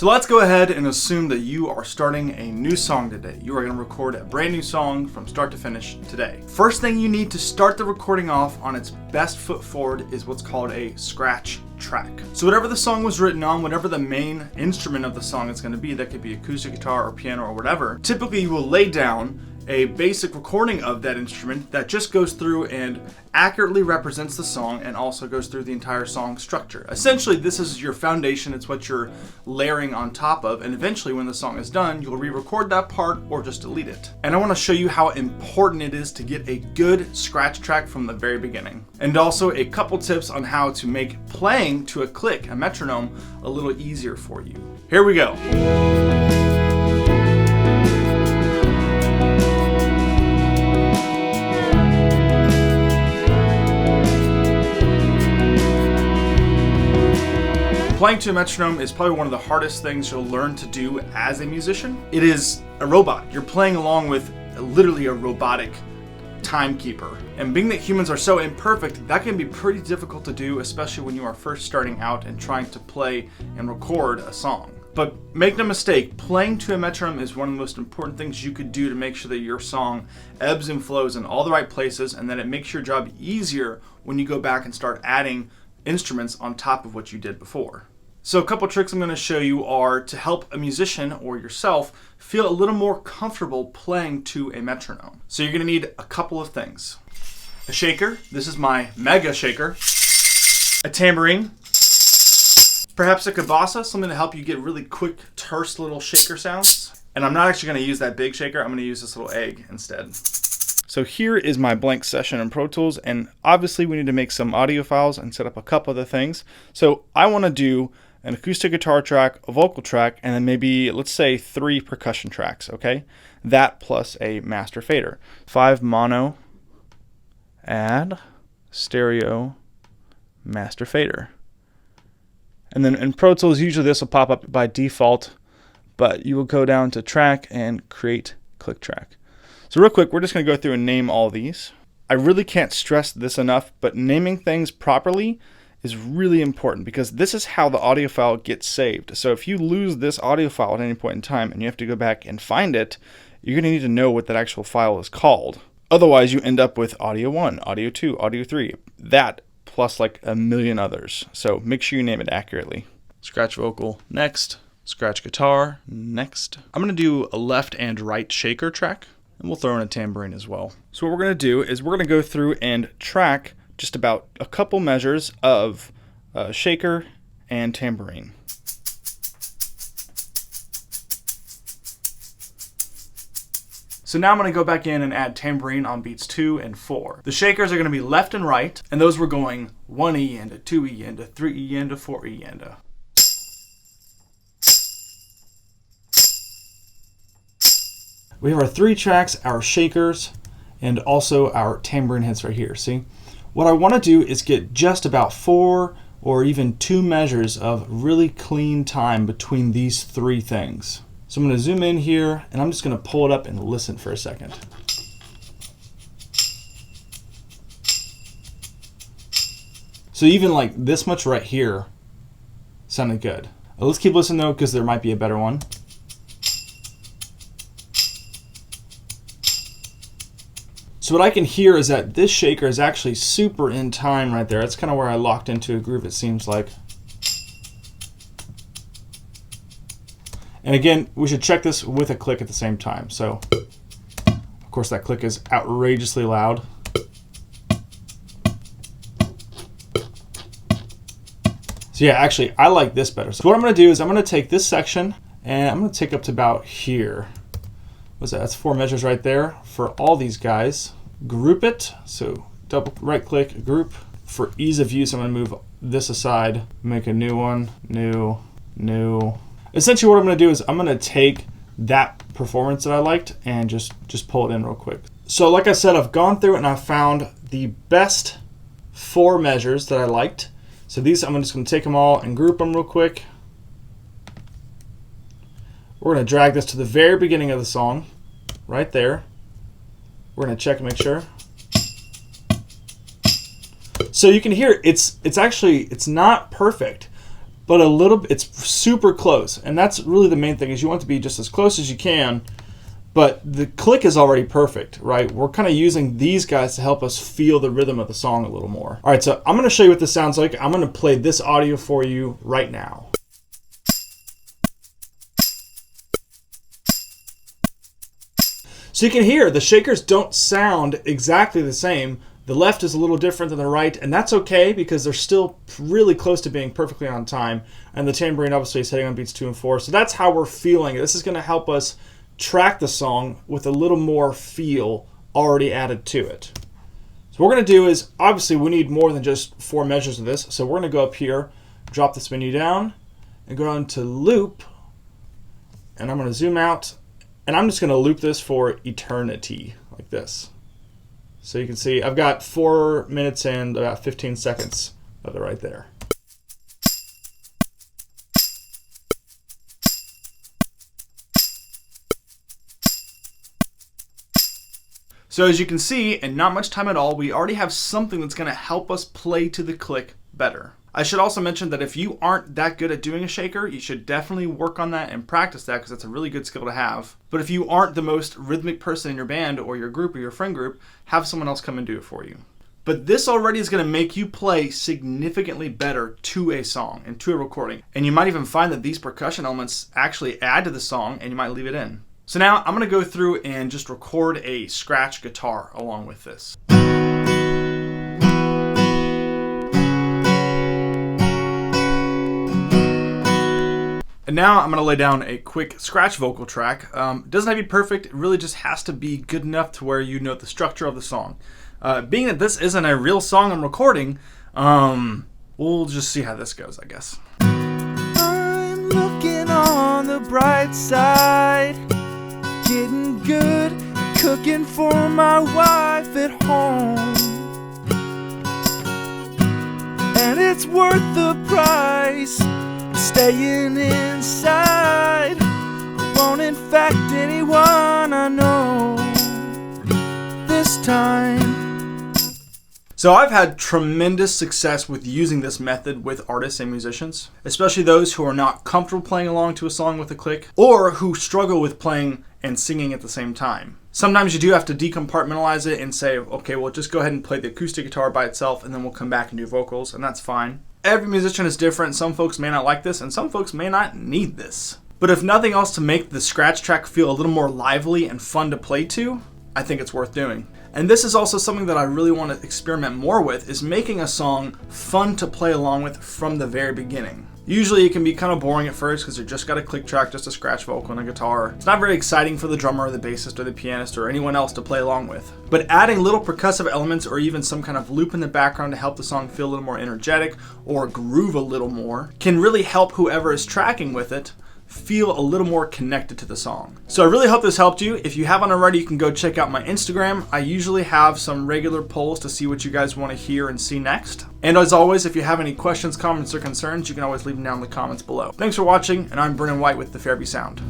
So let's go ahead and assume that you are starting a new song today. You are going to record a brand new song from start to finish today. First thing you need to start the recording off on its best foot forward is what's called a scratch track. So whatever the song was written on, whatever the main instrument of the song is going to be, that could be acoustic guitar or piano or whatever, typically you will lay down a basic recording of that instrument that just goes through and accurately represents the song and also goes through the entire song structure. Essentially, this is your foundation. It's what you're layering on top of, and eventually when the song is done, you'll re-record that part or just delete it. And I want to show you how important it is to get a good scratch track from the very beginning. And also a couple tips on how to make playing to a click, a metronome, a little easier for you. Here we go. Playing to a metronome is probably one of the hardest things you'll learn to do as a musician. It is a robot. You're playing along with literally a robotic timekeeper. And being that humans are so imperfect, that can be pretty difficult to do, especially when you are first starting out and trying to play and record a song. But make no mistake, playing to a metronome is one of the most important things you could do to make sure that your song ebbs and flows in all the right places, and that it makes your job easier when you go back and start adding instruments on top of what you did before. So a couple tricks I'm going to show you are to help a musician or yourself feel a little more comfortable playing to a metronome. So you're going to need a couple of things. A shaker, this is my mega shaker. A tambourine. Perhaps a cabasa, something to help you get really quick, terse little shaker sounds. And I'm not actually going to use that big shaker, I'm going to use this little egg instead. So here is my blank session in Pro Tools, and obviously we need to make some audio files and set up a couple other things. So I want to do an acoustic guitar track, a vocal track, and then maybe, let's say, 3 percussion tracks, okay? That plus a master fader. 5 mono, add, stereo, master fader. And then in Pro Tools, usually this will pop up by default, but you will go down to track and create click track. So real quick, we're just going to go through and name all these. I really can't stress this enough, but naming things properly is really important because this is how the audio file gets saved. So if you lose this audio file at any point in time and you have to go back and find it, you're going to need to know what that actual file is called. Otherwise, you end up with audio 1, audio 2, audio 3, that plus like a million others. So make sure you name it accurately. Scratch vocal, next. Scratch guitar, next. I'm going to do a left and right shaker track, and we'll throw in a tambourine as well. So what we're going to do is we're going to go through and track just about a couple measures of shaker and tambourine. So now I'm going to go back in and add tambourine on beats 2 and 4. The shakers are going to be left and right, and those were going 1E into 2E into 3E into 4E into. We have our 3 tracks, our shakers, and also our tambourine hits right here, see? What I want to do is get just about 4 or even 2 measures of really clean time between these 3 things. So I'm going to zoom in here, and I'm just going to pull it up and listen for a second. So even like this much right here sounded good. Let's keep listening though, because there might be a better one. So what I can hear is that this shaker is actually super in time right there. That's kind of where I locked into a groove, it seems like. And again, we should check this with a click at the same time. So, of course, that click is outrageously loud. So yeah, actually, I like this better. So what I'm going to do is I'm going to take this section and I'm going to take up to about here. What's that? That's 4 measures right there for all these guys. Group it. So double right click, group. For ease of use, I'm going to move this aside, make a new one, new. Essentially what I'm going to do is I'm going to take that performance that I liked and just pull it in real quick. So like I said, I've gone through it and I've found the best 4 measures that I liked. So these, I'm just going to take them all and group them real quick. We're going to drag this to the very beginning of the song, right there. We're going to check and make sure. So you can hear it's not perfect, but it's super close. And that's really the main thing, is you want it to be just as close as you can, but the click is already perfect, right? We're kind of using these guys to help us feel the rhythm of the song a little more. All right, so I'm going to show you what this sounds like. I'm going to play this audio for you right now. So you can hear the shakers don't sound exactly the same. The left is a little different than the right, and that's okay because they're still really close to being perfectly on time. And the tambourine obviously is hitting on beats 2 and 4. So that's how we're feeling. This is going to help us track the song with a little more feel already added to it. So what we're going to do is, obviously we need more than just 4 measures of this. So we're going to go up here, drop this menu down, and go on to loop. And I'm going to zoom out, and I'm just going to loop this for eternity, like this. So you can see I've got 4 minutes and about 15 seconds of it right there. So as you can see, in not much time at all, we already have something that's going to help us play to the click better. I should also mention that if you aren't that good at doing a shaker, you should definitely work on that and practice that, because that's a really good skill to have. But if you aren't the most rhythmic person in your band or your group or your friend group, have someone else come and do it for you. But this already is going to make you play significantly better to a song and to a recording. And you might even find that these percussion elements actually add to the song, and you might leave it in. So now I'm going to go through and just record a scratch guitar along with this. And now I'm going to lay down a quick scratch vocal track. It doesn't have to be perfect. It really just has to be good enough to where you know the structure of the song. Being that this isn't a real song I'm recording, we'll just see how this goes, I guess. I'm looking on the bright side, getting good at cooking for my wife at home, and it's worth the price, staying inside. I won't infect anyone I know this time. So I've had tremendous success with using this method with artists and musicians, especially those who are not comfortable playing along to a song with a click, or who struggle with playing and singing at the same time. Sometimes you do have to decompartmentalize it and say, okay, well, just go ahead and play the acoustic guitar by itself, and then we'll come back and do vocals, and that's fine. Every musician is different. Some folks may not like this, and some folks may not need this. But if nothing else to make the scratch track feel a little more lively and fun to play to, I think it's worth doing. And this is also something that I really want to experiment more with, is making a song fun to play along with from the very beginning. Usually it can be kind of boring at first because you just got a click track, just a scratch vocal and a guitar. It's not very exciting for the drummer or the bassist or the pianist or anyone else to play along with. But adding little percussive elements or even some kind of loop in the background to help the song feel a little more energetic or groove a little more can really help whoever is tracking with it feel a little more connected to the song. So I really hope this helped you. If you haven't already, you can go check out my Instagram. I usually have some regular polls to see what you guys want to hear and see next. And as always, if you have any questions, comments, or concerns, you can always leave them down in the comments below. Thanks for watching, and I'm Brennan White with the Fairview Sound.